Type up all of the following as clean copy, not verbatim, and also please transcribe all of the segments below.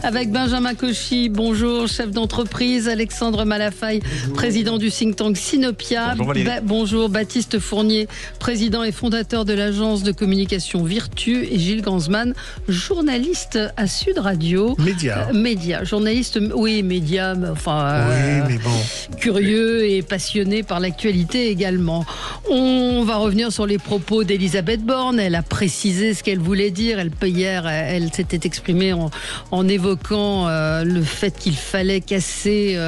Avec Benjamin Cauchy, bonjour, chef d'entreprise, Alexandre Malafaille, président du think tank Sinopia. Bonjour Valérie. Bonjour Baptiste Fournier, président et fondateur de l'agence de communication Virtu, et Gilles Gansman, journaliste à Sud Radio. Média, journaliste, oui, média, mais curieux et passionné par l'actualité également. On va revenir sur les propos d'Elisabeth Borne. Elle a précisé ce qu'elle voulait dire. Hier, elle s'était exprimée en évoquant le fait qu'il fallait casser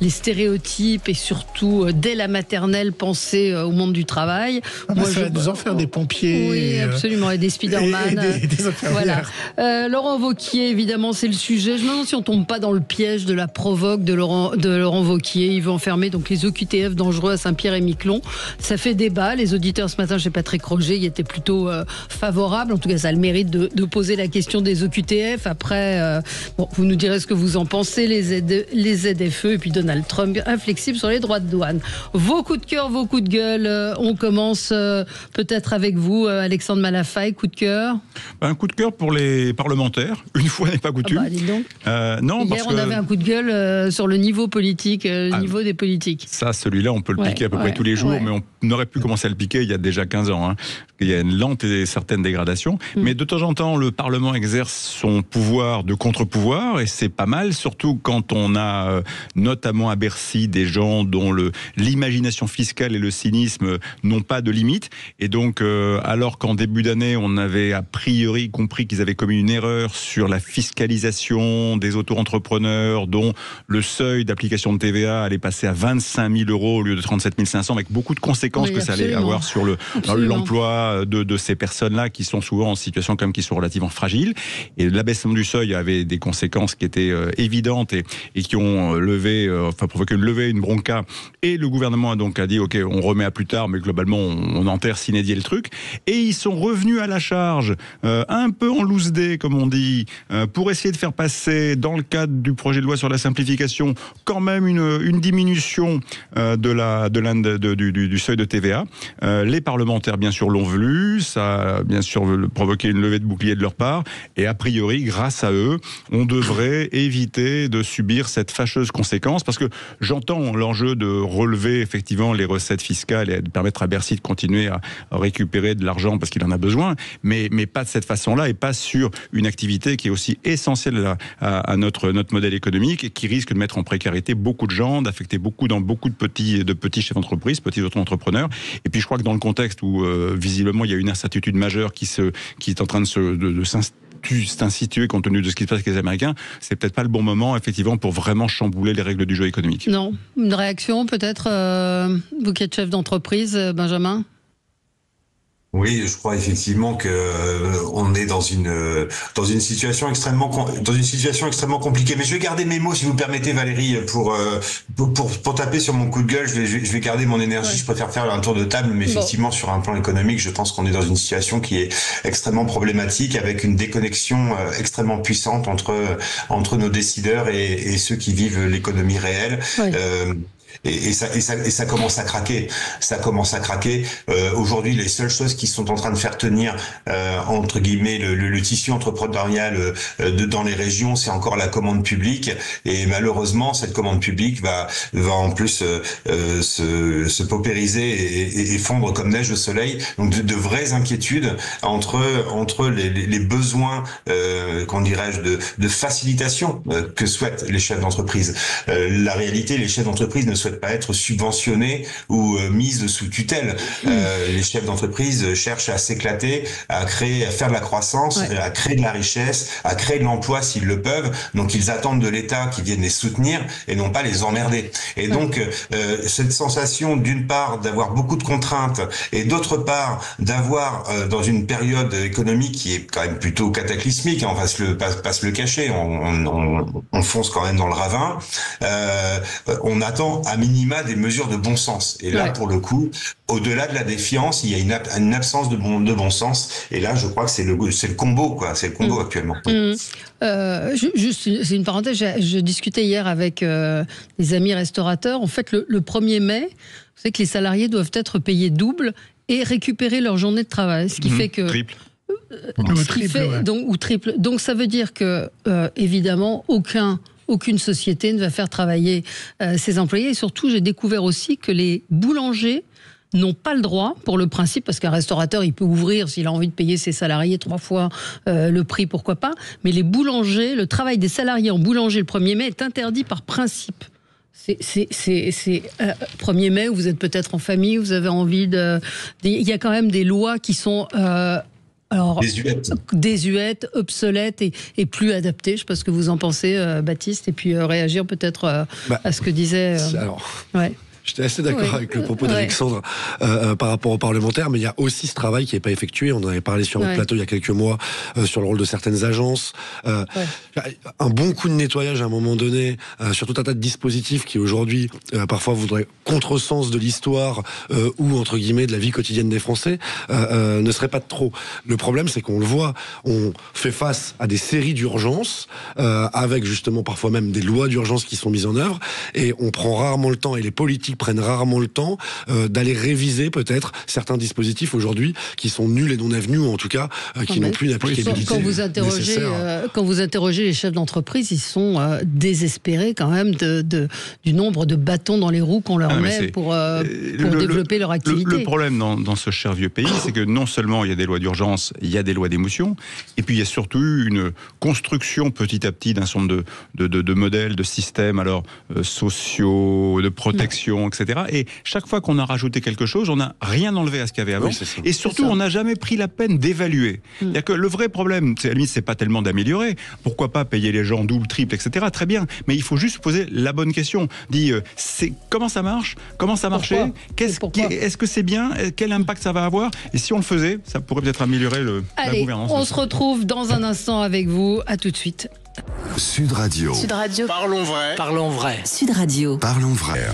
les stéréotypes et surtout, dès la maternelle, penser au monde du travail. Ça va nous en faire des pompiers. Oui, absolument, et des Spider-Man. Et des infirmières. Voilà. Laurent Wauquiez, évidemment, c'est le sujet. Je me demande si on ne tombe pas dans le piège de la provoque de Laurent Wauquiez. Il veut enfermer donc les OQTF dangereux à Saint-Pierre-et-Miquelon. Ça fait débat. Les auditeurs ce matin chez Patrick Roger y étaient plutôt favorables. En tout cas, ça a le mérite de poser la question des OQTF. Après, vous nous direz ce que vous en pensez, les ZFE, et puis Donald Trump inflexible sur les droits de douane. Vos coups de cœur, vos coups de gueule. On commence peut-être avec vous, Alexandre Malafaille. Coup de cœur. Un coup de cœur pour les parlementaires. Une fois n'est pas coutume. Dis donc. Non, hier, on avait un coup de gueule sur le niveau politique, niveau des politiques. Ça, celui-là, on peut le piquer à peu près tous les jours, mais on aurait pu commencer à le piquer il y a déjà 15 ans. Il y a une lente et certaine dégradation. Mais de temps en temps, le Parlement exerce son pouvoir de contre-pouvoir, et c'est pas mal, surtout quand on a, notamment à Bercy, des gens dont l'imagination fiscale et le cynisme n'ont pas de limite. Et donc, alors qu'en début d'année, on avait a priori compris qu'ils avaient commis une erreur sur la fiscalisation des auto-entrepreneurs, dont le seuil d'application de TVA allait passer à 25 000 euros au lieu de 37 500, avec beaucoup de conséquences que ça allait avoir sur l'emploi de ces personnes-là, qui sont souvent en situation comme qui sont relativement fragiles. Et l'abaissement du seuil avait des conséquences qui étaient évidentes et qui ont provoqué une bronca. Et le gouvernement a donc dit ok, on remet à plus tard, mais globalement on enterre sine die le truc. Et ils sont revenus à la charge, un peu en loose day comme on dit, pour essayer de faire passer dans le cadre du projet de loi sur la simplification quand même une diminution du seuil de TVA. Les parlementaires bien sûr l'ont voulu, ça a bien sûr provoqué une levée de bouclier de leur part, et a priori grâce à eux on devrait éviter de subir cette fâcheuse conséquence, parce que j'entends l'enjeu de relever effectivement les recettes fiscales et de permettre à Bercy de continuer à récupérer de l'argent parce qu'il en a besoin, mais pas de cette façon-là, et pas sur une activité qui est aussi essentielle à notre modèle économique et qui risque de mettre en précarité beaucoup de gens, d'affecter beaucoup de petits chefs d'entreprise, petits auto-entrepreneurs. Et puis je crois que dans le contexte où visiblement il y a une incertitude majeure qui est en train de s'instituer compte tenu de ce qui se passe avec les Américains, c'est peut-être pas le bon moment effectivement pour vraiment chambouler les règles du jeu économique. Non, une réaction peut-être, vous qui êtes chef d'entreprise, Benjamin? Oui, je crois effectivement que on est dans une situation extrêmement compliquée. Mais je vais garder mes mots, si vous permettez, Valérie, pour taper sur mon coup de gueule. Je vais garder mon énergie. Ouais. Je préfère faire un tour de table, mais effectivement, sur un plan économique, je pense qu'on est dans une situation qui est extrêmement problématique, avec une déconnexion extrêmement puissante entre nos décideurs et ceux qui vivent l'économie réelle. Ouais. Et ça commence à craquer. Aujourd'hui, les seules choses qui sont en train de faire tenir entre guillemets le tissu entrepreneurial dans les régions, c'est encore la commande publique. Et malheureusement, cette commande publique va en plus se paupériser et fondre comme neige au soleil. Donc de vraies inquiétudes entre les besoins, de facilitation que souhaitent les chefs d'entreprise. La réalité, les chefs d'entreprise ne souhaitent pas être subventionnés ou mises sous tutelle. Les chefs d'entreprise cherchent à s'éclater, à faire de la croissance, à créer de la richesse, à créer de l'emploi s'ils le peuvent. Donc ils attendent de l'État qui vienne les soutenir et non pas les emmerder. Et donc cette sensation, d'une part, d'avoir beaucoup de contraintes, et d'autre part d'avoir dans une période économique qui est quand même plutôt cataclysmique, on va pas se le cacher, on fonce quand même dans le ravin. On attend à minima des mesures de bon sens. Et là, pour le coup, au-delà de la défiance, il y a une absence de bon sens. Et là, je crois que c'est le combo, quoi. C'est le combo actuellement. Juste, c'est une parenthèse. Je discutais hier avec des amis restaurateurs. En fait, le 1er mai, vous savez que les salariés doivent être payés double et récupérer leur journée de travail. Ce qui fait que... Triple. triple. Donc ça veut dire que, évidemment, aucune société ne va faire travailler ses employés. Et surtout, j'ai découvert aussi que les boulangers n'ont pas le droit, pour le principe, parce qu'un restaurateur, il peut ouvrir s'il a envie de payer ses salariés 3 fois le prix, pourquoi pas. Mais les boulangers, le travail des salariés en boulanger le 1er mai est interdit par principe. C'est 1er mai, où vous êtes peut-être en famille, vous avez envie de... Il y a quand même des lois qui sont... désuètes, obsolètes et plus adaptées. Je ne sais pas ce que vous en pensez, Baptiste, et puis réagir peut-être à ce que disait... Ouais. J'étais assez d'accord avec le propos d'Alexandre par rapport aux parlementaires, mais il y a aussi ce travail qui n'est pas effectué. On en avait parlé sur notre plateau il y a quelques mois sur le rôle de certaines agences. Un bon coup de nettoyage à un moment donné sur tout un tas de dispositifs qui aujourd'hui parfois voudraient contresens de l'histoire ou entre guillemets de la vie quotidienne des Français ne serait pas de trop. Le problème, c'est qu'on le voit, on fait face à des séries d'urgences avec justement parfois même des lois d'urgence qui sont mises en œuvre, et on prend rarement le temps, et les politiques prennent rarement le temps d'aller réviser peut-être certains dispositifs aujourd'hui qui sont nuls et non avenus, ou en tout cas qui n'ont plus d'applicabilité. Quand vous interrogez les chefs d'entreprise, ils sont désespérés quand même du nombre de bâtons dans les roues qu'on leur met pour développer leur activité. Le problème dans ce cher vieux pays, c'est que non seulement il y a des lois d'urgence, il y a des lois d'émotion, et puis il y a surtout une construction petit à petit d'un certain nombre de modèles, de systèmes sociaux, de protection, etc. Et chaque fois qu'on a rajouté quelque chose, on n'a rien enlevé à ce qu'il y avait avant. Et surtout, on n'a jamais pris la peine d'évaluer. C'est-à-dire que le vrai problème, à la limite, c'est pas tellement d'améliorer. Pourquoi pas payer les gens double, triple, etc. Très bien. Mais il faut juste poser la bonne question. Comment ça marche ? Comment ça marchait ? Est-ce que c'est bien ? Quel impact ça va avoir ? Et si on le faisait, ça pourrait peut-être améliorer la gouvernance. On se retrouve dans un instant avec vous. À tout de suite. Sud Radio. Parlons vrai. Sud Radio. Parlons vrai.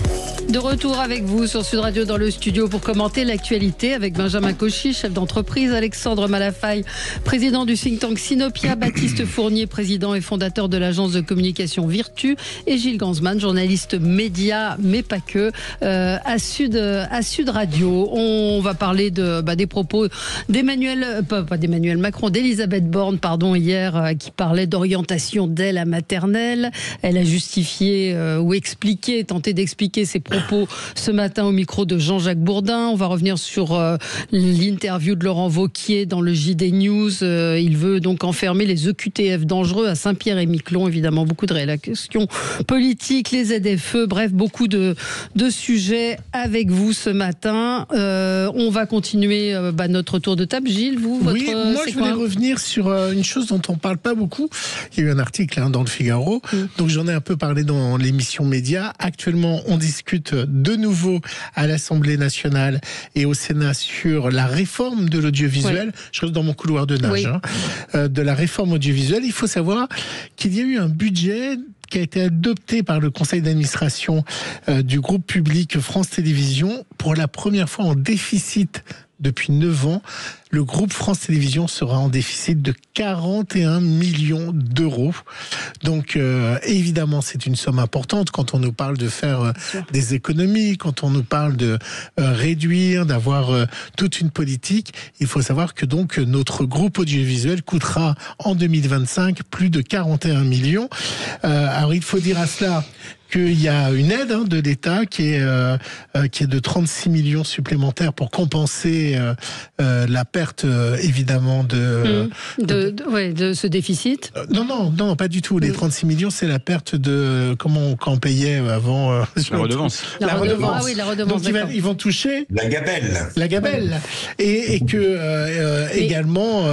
De retour avec vous sur Sud Radio dans le studio pour commenter l'actualité avec Benjamin Cauchy, chef d'entreprise, Alexandre Malafaille, président du think tank Sinopia, Baptiste Fournier, président et fondateur de l'agence de communication Virtu, et Gilles Gansman, journaliste média, mais pas que, à Sud Radio. On va parler des propos d'Emmanuel Macron, d'Elisabeth Borne, hier, qui parlait d'orientation dès la maternelle. Elle a justifié ou tenté d'expliquer ses propos ce matin au micro de Jean-Jacques Bourdin. On va revenir sur l'interview de Laurent Wauquiez dans le JD News. Il veut donc enfermer les EQTF dangereux à Saint-Pierre-et-Miquelon. Évidemment, beaucoup de réactions politiques, les ZFE, bref, beaucoup de sujets avec vous ce matin. On va continuer notre tour de table. Gilles, moi je voulais revenir sur une chose dont on ne parle pas beaucoup. Il y a eu un article dans le Figaro, donc j'en ai un peu parlé dans l'émission Média. Actuellement, on discute de nouveau à l'Assemblée nationale et au Sénat sur la réforme de l'audiovisuel. Je reste dans mon couloir de nage, de la réforme audiovisuelle. Il faut savoir qu'il y a eu un budget qui a été adopté par le conseil d'administration du groupe public France Télévisions pour la première fois en déficit depuis 9 ans. Le groupe France Télévisions sera en déficit de 41 millions d'euros. Donc, évidemment, c'est une somme importante quand on nous parle de faire des économies, quand on nous parle de réduire, d'avoir toute une politique. Il faut savoir que donc notre groupe audiovisuel coûtera en 2025 plus de 41 millions. Alors, il faut dire à cela qu'il y a une aide de l'État qui est de 36 millions supplémentaires pour compenser la perte évidemment de ce déficit. Non, pas du tout. Les 36 millions, c'est la perte de quand on payait avant la redevance. La redevance. Ah oui, la redevance. Donc ils vont toucher la gabelle. Et que également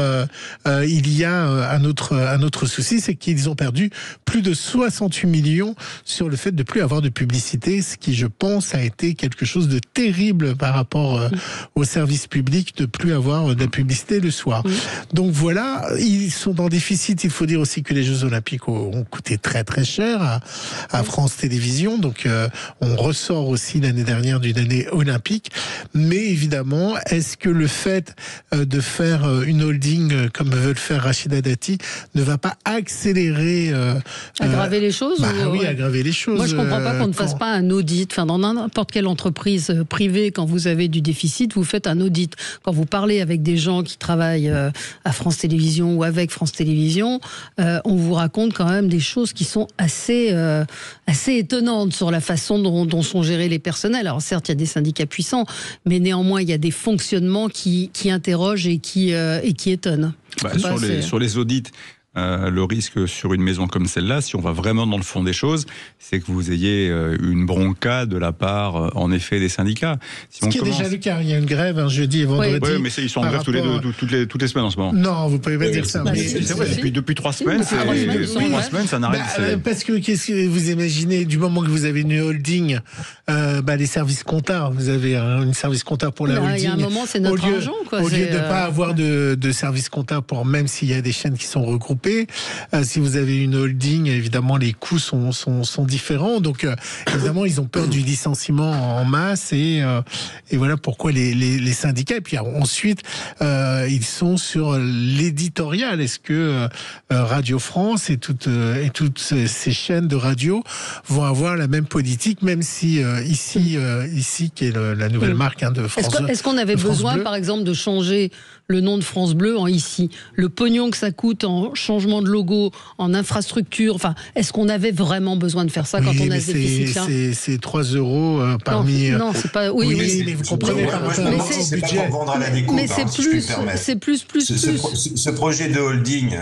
il y a un autre souci, c'est qu'ils ont perdu plus de 68 millions sur le fait de plus avoir de publicité, ce qui, je pense, a été quelque chose de terrible par rapport au service public, de plus avoir de la publicité le soir. Donc voilà, ils sont en déficit. Il faut dire aussi que les Jeux Olympiques ont coûté très très cher à France Télévisions. Donc on ressort aussi l'année dernière d'une année olympique. Mais évidemment, est-ce que le fait de faire une holding comme veut le faire Rachida Dati ne va pas accélérer aggraver les choses aggraver les choses. Moi, je ne comprends pas qu'on ne fasse pas un audit. Dans n'importe quelle entreprise privée, quand vous avez du déficit, vous faites un audit. Quand vous parlez avec des gens qui travaillent à France Télévisions ou avec France Télévisions, on vous raconte quand même des choses qui sont assez étonnantes sur la façon dont sont gérés les personnels. Alors certes, il y a des syndicats puissants, mais néanmoins, il y a des fonctionnements qui interrogent et qui étonnent. Sur les audits, le risque sur une maison comme celle-là, si on va vraiment dans le fond des choses, c'est que vous ayez une bronca de la part, en effet, des syndicats. Ce qui est déjà le cas. Il y a une grève un jeudi et vendredi. Oui, mais ils sont en grève toutes les semaines en ce moment. Non, vous pouvez pas dire ça. C'est vrai, depuis 3 semaines, ça n'arrête. Parce que qu'est-ce que vous imaginez, du moment que vous avez une holding, les services comptables, vous avez une service comptable pour la holding. Il y a un moment, c'est notre argent. Au lieu de ne pas avoir de service comptable, même s'il y a des chaînes qui sont regroupées, si vous avez une holding, évidemment, les coûts sont différents. Donc, évidemment, ils ont peur du licenciement en masse et voilà pourquoi les syndicats. Et puis ensuite, ils sont sur l'éditorial. Est-ce que Radio France et toutes ces chaînes de radio vont avoir la même politique, même si ici, qui est la nouvelle marque de France. Est-ce qu'on avait besoin, par exemple, de changer le nom de France Bleu en ici? Le pognon que ça coûte en changement de logo, en infrastructure, est-ce qu'on avait vraiment besoin de faire ça quand on a ce déficit-là? C'est 3 euros parmi... Non, c'est pas... Oui, mais vous comprenez par rapport au budget. Pas pour vendre à la découpe, mais c'est plus. Ce projet de holding,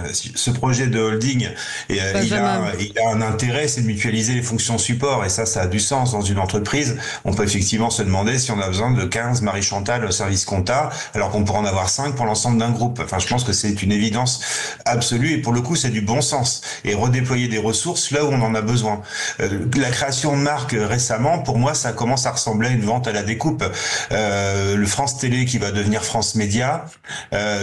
il a un intérêt, c'est de mutualiser les fonctions support, et ça a du sens dans une entreprise. On peut effectivement se demander si on a besoin de 15 Marie-Chantal au service compta, alors qu'on pourrait en avoir 5 pour l'ensemble d'un groupe. Je pense que c'est une évidence absolue, et pour le coup, c'est du bon sens. Et redéployer des ressources là où on en a besoin. La création de marque récemment, pour moi, ça commence à ressembler à une vente à la découpe. Le France Télé qui va devenir France Média,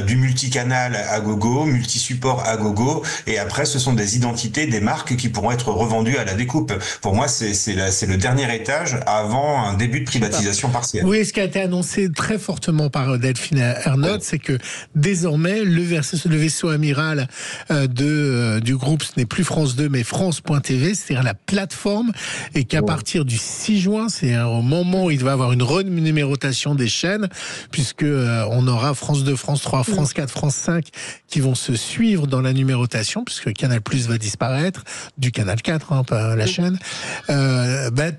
du multicanal à gogo, multisupport à gogo, et après, ce sont des identités, des marques qui pourront être revendues à la découpe. Pour moi, c'est le dernier étage avant un début de privatisation partielle. Oui, ce qui a été annoncé très fortement par Delphine Ernotte, c'est que désormais, le vaisseau amiral du groupe, ce n'est plus France 2, mais France.tv, c'est-à-dire la plateforme, et qu'à partir du 6 juin, c'est au moment où il va y avoir une renumérotation des chaînes, puisque on aura France 2, France 3, France 4, France 5 qui vont se suivre dans la numérotation, puisque Canal+ va disparaître, du Canal 4, pas la chaîne.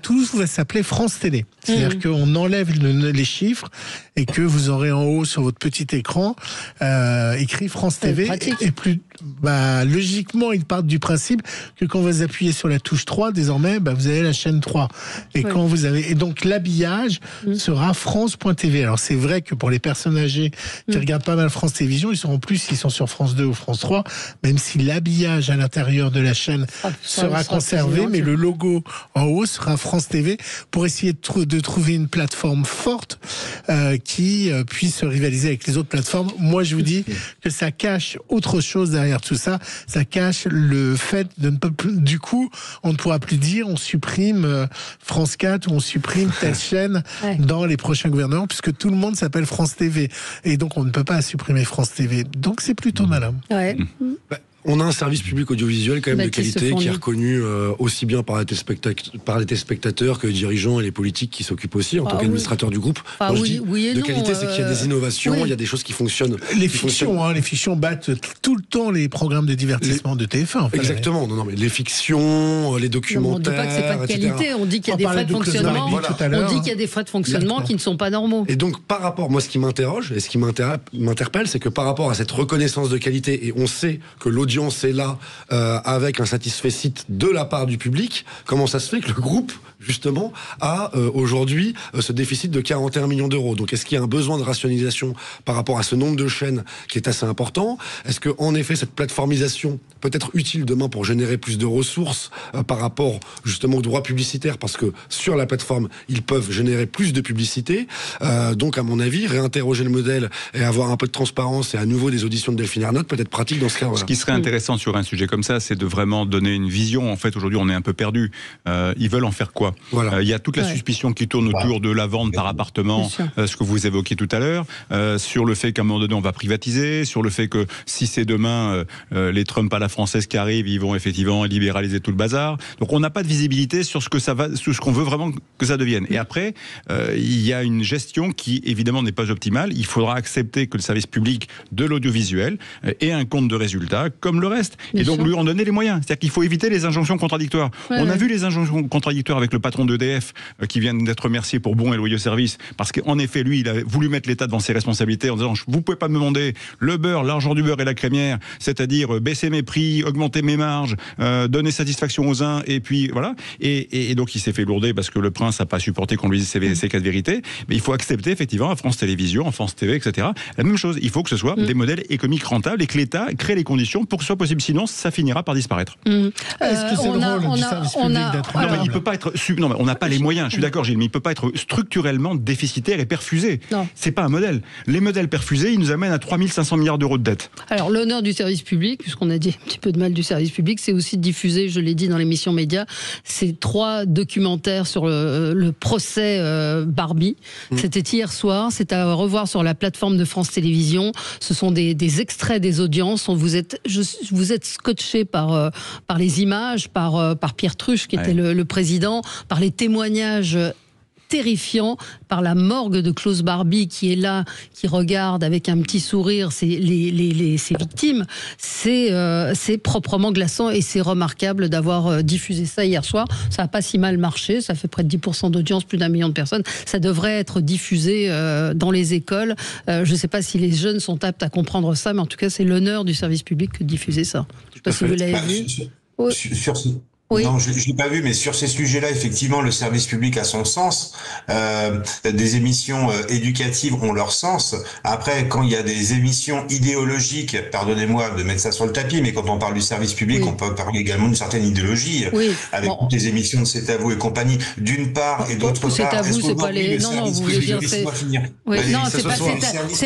Tout va s'appeler France Télé. C'est-à-dire qu'on enlève les chiffres et que vous aurez en haut sur votre petit écran écrit France TV. Et plus, logiquement, ils partent du principe que quand vous appuyez sur la touche 3, désormais, vous avez la chaîne 3. Et et donc l'habillage sera France.tv. Alors c'est vrai que pour les personnes âgées qui regardent pas mal France Télévisions, ils sont sur France 2 ou France 3, même si l'habillage à l'intérieur de la chaîne sera conservé, mais le logo en haut sera France TV, pour essayer de trouver une plateforme forte qui puisse rivaliser avec les autres plateformes. Moi, je vous dis que ça cache autre chose derrière tout ça. Ça cache le fait de ne pas plus, du coup, on ne pourra plus dire on supprime France 4 ou on supprime telle chaîne dans les prochains gouvernements, puisque tout le monde s'appelle France TV. Et donc, on ne peut pas supprimer France TV. Donc, c'est plutôt malin. Ouais. On a un service public audiovisuel quand même de qualité qui est reconnu aussi bien par les téléspectateurs que les dirigeants et les politiques qui s'occupent aussi en tant qu'administrateurs du groupe. De qualité, c'est qu'il y a des innovations, il y a des choses qui fonctionnent. Les fictions battent tout le temps les programmes de divertissement de TF1. Exactement. Mais les fictions, les documentaires, on ne dit pas que c'est pas de qualité. On dit qu'il y a des frais de fonctionnement. On dit qu'il y a des frais de fonctionnement qui ne sont pas normaux. Et donc, par rapport, moi, ce qui m'interroge et ce qui m'interpelle, c'est que par rapport à cette reconnaissance de qualité, et on sait que l'audience est là avec un satisfecit de la part du public, comment ça se fait que le groupe justement a aujourd'hui ce déficit de 41 millions d'euros? Donc est-ce qu'il y a un besoin de rationalisation par rapport à ce nombre de chaînes qui est assez important? Est-ce que en effet cette plateformisation peut être utile demain pour générer plus de ressources par rapport justement aux droits publicitaires, parce que sur la plateforme ils peuvent générer plus de publicité, donc à mon avis réinterroger le modèle et avoir un peu de transparence et à nouveau des auditions de Delphine Ernotte peut être pratique dans ce cas-là. Ce qui serait intéressant sur un sujet comme ça, c'est de vraiment donner une vision. En fait, aujourd'hui, on est un peu perdu. Ils veulent en faire quoi ? Il y a toute la suspicion qui tourne autour de la vente par appartement, ce que vous évoquiez tout à l'heure, sur le fait qu'à un moment donné, on va privatiser, sur le fait que si c'est demain les Trump à la française qui arrivent, ils vont effectivement libéraliser tout le bazar. Donc, on n'a pas de visibilité sur ce que ça va, sur ce qu'on veut vraiment que ça devienne. Et après, il y a une gestion qui, évidemment, n'est pas optimale. Il faudra accepter que le service public de l'audiovisuel ait un compte de résultats comme le reste. Et donc, lui en donner les moyens. C'est-à-dire qu'il faut éviter les injonctions contradictoires. On a vu les injonctions contradictoires avec le patron d'EDF qui vient d'être remercié pour bon et loyaux service parce qu'en effet, lui, il a voulu mettre l'État devant ses responsabilités en disant « Vous pouvez pas me demander le beurre, l'argent du beurre et la crémière, c'est-à-dire baisser mes prix, augmenter mes marges, donner satisfaction aux uns, et puis voilà. » Et donc, il s'est fait lourder parce que le prince n'a pas supporté qu'on lui dise ces cas de vérité. Mais il faut accepter, effectivement, à France Télévisions, à France TV, etc., la même chose. Il faut que ce soit des modèles économiques rentables et que l'État crée les conditions pour que ce soit possible. Sinon, ça finira par disparaître. Est-ce que c'est le rôle du service public d'être non, mais il peut pas être. Non, mais on n'a pas les moyens. Je suis d'accord, Gilles, mais il peut pas être structurellement déficitaire et perfusé. C'est pas un modèle. Les modèles perfusés, ils nous amènent à 3500 milliards d'euros de dette. Alors, l'honneur du service public, puisqu'on a dit un petit peu de mal du service public, c'est aussi de diffuser, je l'ai dit dans l'émission Média, ces 3 documentaires sur le procès Barbie. C'était hier soir. C'est à revoir sur la plateforme de France Télévisions. Ce sont des extraits des audiences. Vous êtes scotché par les images, par Pierre Truche, qui était le président, par les témoignages terrifiant, par la morgue de Klaus Barbie qui est là, qui regarde avec un petit sourire ses victimes. C'est proprement glaçant et c'est remarquable d'avoir diffusé ça hier soir. Ça n'a pas si mal marché, ça fait près de 10% d'audience, plus d'1 million de personnes. Ça devrait être diffusé dans les écoles. Je ne sais pas si les jeunes sont aptes à comprendre ça, mais en tout cas, c'est l'honneur du service public que de diffuser ça. Je ne sais pas si vous l'avez vu. Oui. Non, je l'ai pas vu, mais sur ces sujets-là, effectivement, le service public a son sens. Des émissions éducatives ont leur sens. Après, quand il y a des émissions idéologiques, pardonnez-moi de mettre ça sur le tapis, mais quand on parle du service public, on peut parler également d'une certaine idéologie. Avec toutes les émissions de C'est à vous et compagnie, d'une part, et d'autre part. C'est à vous, c'est pas les. Non, vous voulez dire c'est. Non, c'est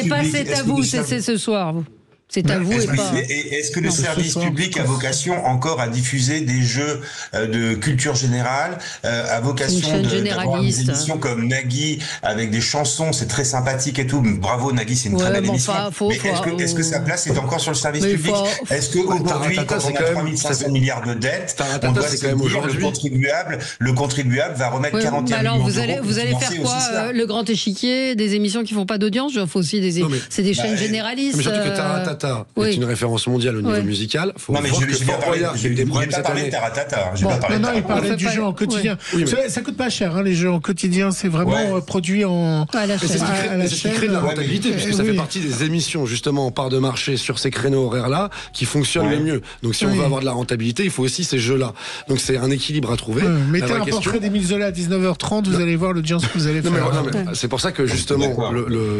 pas C'est à vous, c'est ce soir. C'est à vous et pas... Est-ce que le service public a vocation encore à diffuser des jeux de culture générale, à vocation d'avoir des émissions comme Nagui avec des chansons, c'est très sympathique et tout. Bravo Nagui, c'est une très belle émission. Mais est-ce que sa place est encore sur le service public ? Est-ce qu'aujourd'hui, quand on a 3500 milliards de dettes, on doit se dire le contribuable va remettre 41 millions d'euros. Alors vous allez faire quoi ? Le grand échiquier, des émissions qui font pas d'audience ? Il faut aussi c'est des chaînes généralistes. Mais surtout que Taratata est une référence mondiale au niveau musical. Non, mais je vais pas parler de Taratata. Non, il parlait du jeu en quotidien. Ça coûte pas cher, les jeux en quotidien. C'est vraiment produit à la chaîne. C'est ce qui crée de la rentabilité, puisque ça fait partie des émissions, justement, en part de marché sur ces créneaux horaires-là, qui fonctionnent le mieux. Donc, si on veut avoir de la rentabilité, il faut aussi ces jeux-là. Donc, c'est un équilibre à trouver. Mettez un portrait d'Émile Zola à 19h30, vous allez voir l'audience que vous allez faire. C'est pour ça que, justement,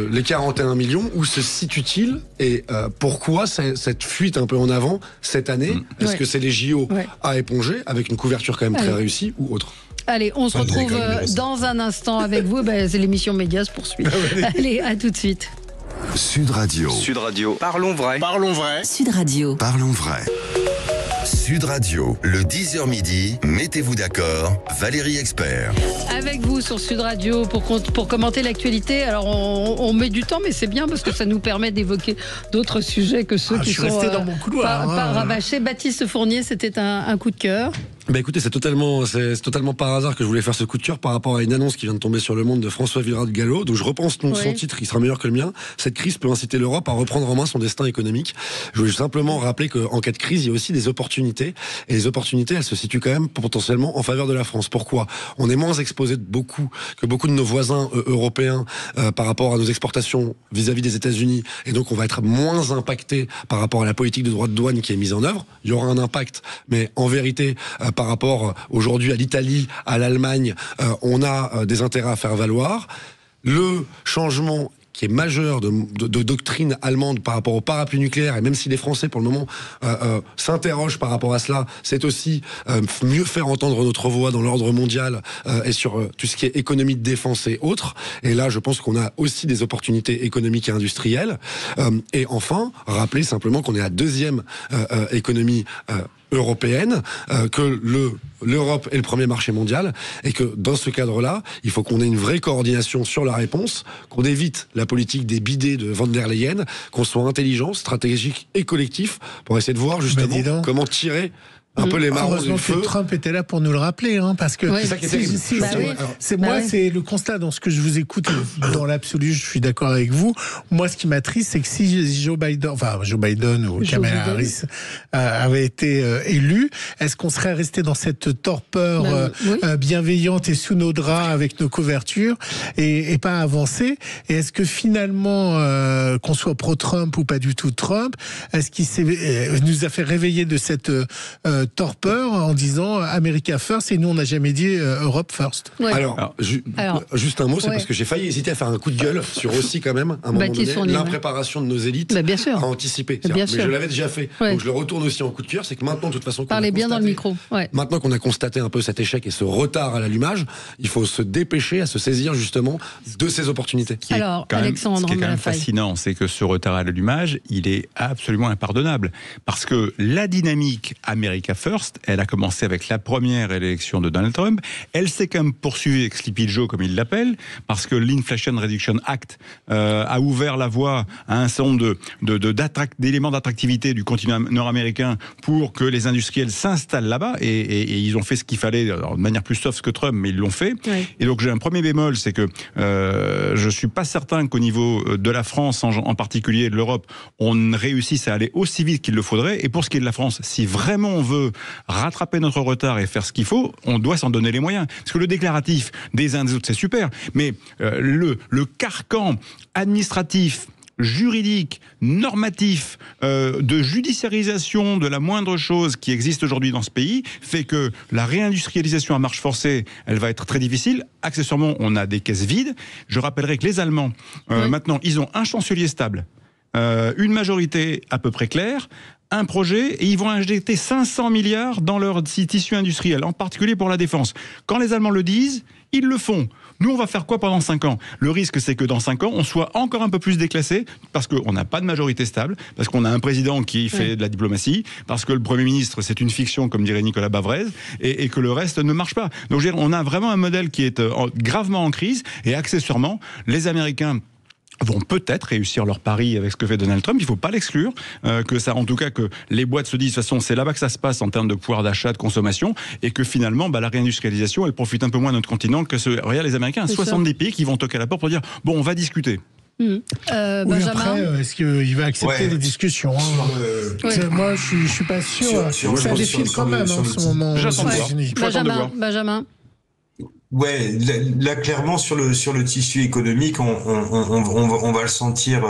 les 41 millions, où se situe-t-il et pourquoi cette fuite un peu en avant cette année? Est-ce que c'est les JO à éponger avec une couverture quand même très réussie ou autre? Allez, on se retrouve dans un instant avec vous. C'est l'émission Média se poursuit. Allez, à tout de suite. Sud Radio. Sud Radio. Parlons vrai. Parlons vrai. Sud Radio. Parlons vrai. Sud Radio, le 10h midi, mettez-vous d'accord, Valérie Expert. Avec vous sur Sud Radio pour commenter l'actualité. Alors on met du temps, mais c'est bien parce que ça nous permet d'évoquer d'autres sujets que ceux qui sont resté dans mon couloir, pas rabâchés. Baptiste Fournier, c'était un coup de cœur. Écoutez, c'est totalement par hasard que je voulais faire ce coup de cœur par rapport à une annonce qui vient de tomber sur Le Monde de François Villard-Gallo. Donc je repense son titre, il sera meilleur que le mien. Cette crise peut inciter l'Europe à reprendre en main son destin économique. Je voulais simplement rappeler qu'en cas de crise, il y a aussi des opportunités. Et les opportunités, elles se situent quand même potentiellement en faveur de la France. Pourquoi ? On est moins exposé que beaucoup de nos voisins européens par rapport à nos exportations vis-à-vis des États-Unis. Et donc on va être moins impacté par rapport à la politique de droits de douane qui est mise en œuvre. Il y aura un impact, mais en vérité, par rapport aujourd'hui à l'Italie, à l'Allemagne, on a des intérêts à faire valoir. Le changement qui est majeur de doctrine allemande par rapport au parapluie nucléaire, et même si les Français pour le moment s'interrogent par rapport à cela, c'est aussi mieux faire entendre notre voix dans l'ordre mondial et sur tout ce qui est économie de défense et autres. Et là, je pense qu'on a aussi des opportunités économiques et industrielles. Et enfin, rappeler simplement qu'on est la deuxième économie européenne, que l'Europe est le premier marché mondial, et que dans ce cadre-là, il faut qu'on ait une vraie coordination sur la réponse, qu'on évite la politique des bidets de von der Leyen, qu'on soit intelligent, stratégique et collectif pour essayer de voir justement comment tirer un peu les marrons du feu. Que Trump était là pour nous le rappeler, parce que c'est ça qui est c'est le constat dans ce que je vous écoute. Dans l'absolu, je suis d'accord avec vous. Moi, ce qui m'attriste, c'est que si Joe Biden ou Kamala Harris avait été élu, est-ce qu'on serait resté dans cette torpeur bienveillante et sous nos draps avec nos couvertures et pas avancé? Et est-ce que finalement, qu'on soit pro-Trump ou pas du tout Trump, est-ce qu'il nous a fait réveiller de cette torpeur en disant America First, et nous on n'a jamais dit Europe First. Alors, juste un mot, c'est parce que j'ai failli hésiter à faire un coup de gueule sur aussi quand même un moment donné l'impréparation de nos élites à anticiper. Mais je l'avais déjà fait, donc je le retourne aussi en coup de cœur, c'est que maintenant de toute façon parlez bien dans le micro. Maintenant qu'on a constaté un peu cet échec et ce retard à l'allumage, il faut se dépêcher à se saisir justement de ces opportunités. Alors Alexandre, ce qui est quand même fascinant, c'est que ce retard à l'allumage, il est absolument impardonnable, parce que la dynamique America First, elle a commencé avec la première élection de Donald Trump. Elle s'est quand même poursuivie avec Sleepy Joe, comme il l'appelle, parce que l'Inflation Reduction Act a ouvert la voie à un certain nombre d'éléments d'attractivité du continent nord-américain pour que les industriels s'installent là-bas, et ils ont fait ce qu'il fallait, de manière plus soft que Trump, mais ils l'ont fait. Et donc j'ai un premier bémol, c'est que je suis pas certain qu'au niveau de la France en particulier, de l'Europe, on réussisse à aller aussi vite qu'il le faudrait. Et pour ce qui est de la France, si vraiment on veut rattraper notre retard et faire ce qu'il faut, on doit s'en donner les moyens. Parce que le déclaratif des uns des autres, c'est super, mais le carcan administratif, juridique, normatif, de judiciarisation de la moindre chose qui existe aujourd'hui dans ce pays, fait que la réindustrialisation à marche forcée, elle va être très difficile. Accessoirement, on a des caisses vides. Je rappellerai que les Allemands, maintenant, ils ont un chancelier stable, une majorité à peu près claire, un projet, et ils vont injecter 500 milliards dans leur tissu industriel, en particulier pour la défense. Quand les Allemands le disent, ils le font. Nous, on va faire quoi pendant 5 ans? Le risque, c'est que dans 5 ans, on soit encore un peu plus déclassé, parce qu'on n'a pas de majorité stable, parce qu'on a un président qui fait de la diplomatie, parce que le Premier ministre, c'est une fiction, comme dirait Nicolas Bavrez, et que le reste ne marche pas. Donc, on a vraiment un modèle qui est gravement en crise, et accessoirement, les Américains vont peut-être réussir leur pari avec ce que fait Donald Trump. Il ne faut pas l'exclure, en tout cas que les boîtes se disent de toute façon c'est là-bas que ça se passe en termes de pouvoir d'achat, de consommation, et que finalement la réindustrialisation elle profite un peu moins de notre continent que regarde les Américains, 70 pays qui vont toquer à la porte pour dire bon on va discuter. Benjamin, après, est-ce qu'il va accepter les discussions Moi je suis pas sûr. Ça défile quand même en ce moment. Benjamin. Ouais, là clairement sur le tissu économique, on va le sentir,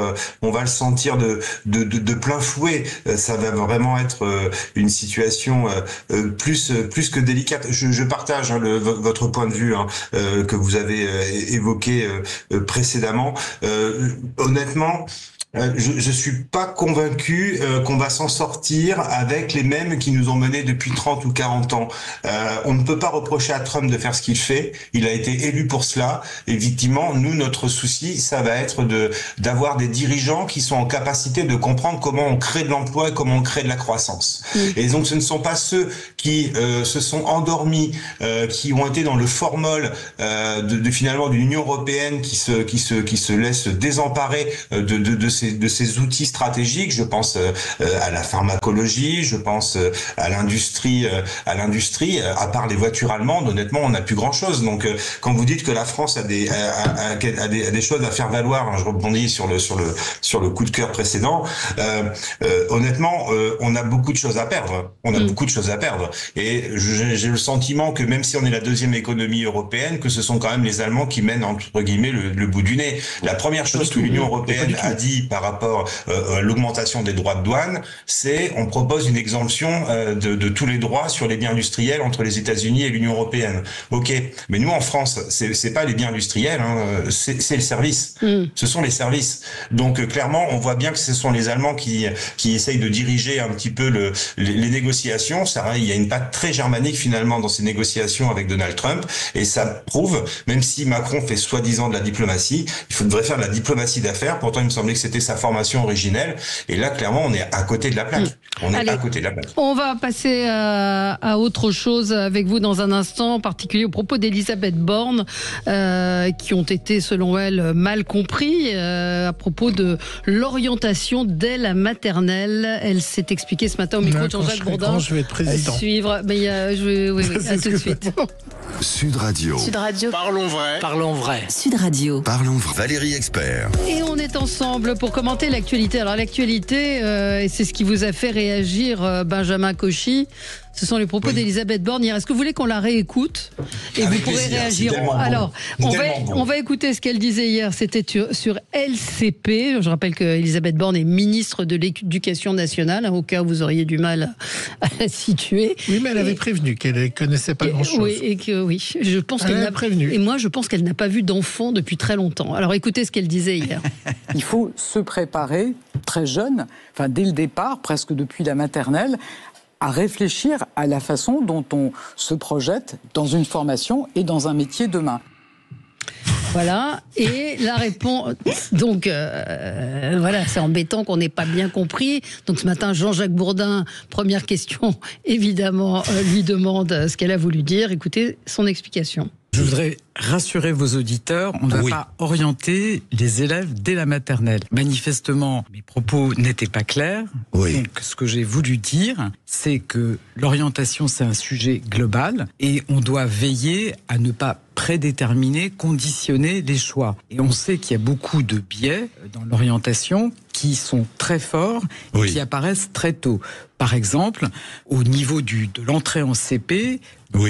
de plein fouet. Ça va vraiment être une situation plus que délicate. Je partage votre point de vue que vous avez évoqué précédemment. Honnêtement, je suis pas convaincu qu'on va s'en sortir avec les mêmes qui nous ont menés depuis 30 ou 40 ans. On ne peut pas reprocher à Trump de faire ce qu'il fait. Il a été élu pour cela. Effectivement, nous, notre souci, ça va être d'avoir des dirigeants qui sont en capacité de comprendre comment on crée de l'emploi et comment on crée de la croissance. Et donc, ce ne sont pas ceux qui se sont endormis, qui ont été dans le formol finalement d'une Union européenne qui se laisse désemparer de ces outils stratégiques. Je pense à la pharmacologie, je pense à l'industrie. À part les voitures allemandes, honnêtement, on n'a plus grand-chose. Donc, quand vous dites que la France a des choses à faire valoir, je rebondis sur le coup de cœur précédent. Honnêtement, on a beaucoup de choses à perdre. Beaucoup de choses à perdre. Et j'ai le sentiment que même si on est la deuxième économie européenne, que ce sont quand même les Allemands qui mènent entre guillemets le bout du nez. La première chose que l'Union européenne a dit par rapport à l'augmentation des droits de douane, c'est on propose une exemption de tous les droits sur les biens industriels entre les États-Unis et l'Union européenne. Ok, mais nous en France, c'est pas les biens industriels, hein, c'est le service. Ce sont les services. Donc clairement, on voit bien que ce sont les Allemands qui essayent de diriger un petit peu les négociations. Ça, il y a une patte très germanique finalement dans ces négociations avec Donald Trump, et ça prouve, même si Macron fait soi-disant de la diplomatie, il devrait faire de la diplomatie d'affaires. Pourtant, il me semblait que c'était sa formation originelle. Et là, clairement, on est à côté de la plaque. À côté de la plaque. On va passer à autre chose avec vous dans un instant, en particulier au propos d'Elisabeth Borne, qui ont été, selon elle, mal compris à propos de l'orientation dès la maternelle. Elle s'est expliquée ce matin au micro de Jean-Jacques Bourdin. Je vais être président. Suivre, mais oui, à tout de suite. Sud Radio. Sud Radio. Parlons vrai. Parlons vrai. Sud Radio. Parlons vrai. Valérie Expert. Et on est ensemble pour commenter l'actualité. Alors l'actualité, et c'est ce qui vous a fait réagir, Benjamin Cauchy, ce sont les propos d'Elisabeth Borne hier. Est-ce que vous voulez qu'on la réécoute et avec vous pourrez plaisir, réagir? Alors, on va écouter ce qu'elle disait hier. C'était sur LCP. Je rappelle que Elisabeth Borne est ministre de l'Éducation nationale, au cas où vous auriez du mal à la situer. Oui, mais elle avait prévenu qu'elle ne connaissait pas grand-chose. Oui, je pense qu'elle n'a prévenu. Et moi, je pense qu'elle n'a pas vu d'enfant depuis très longtemps. Alors, écoutez ce qu'elle disait hier. Il faut se préparer très jeune, enfin dès le départ, presque depuis la maternelle, à réfléchir à la façon dont on se projette dans une formation et dans un métier demain. Voilà, et la réponse... Donc, voilà, c'est embêtant qu'on n'ait pas bien compris. Donc ce matin, Jean-Jacques Bourdin, première question, évidemment, lui demande ce qu'elle a voulu dire. Écoutez son explication. Je voudrais rassurer vos auditeurs, on ne va pas orienter les élèves dès la maternelle. Manifestement, mes propos n'étaient pas clairs. Oui. Donc, ce que j'ai voulu dire, c'est que l'orientation, c'est un sujet global et on doit veiller à ne pas prédéterminer, conditionner les choix. Et on sait qu'il y a beaucoup de biais dans l'orientation qui sont très forts et qui apparaissent très tôt. Par exemple, au niveau de l'entrée en CP, ou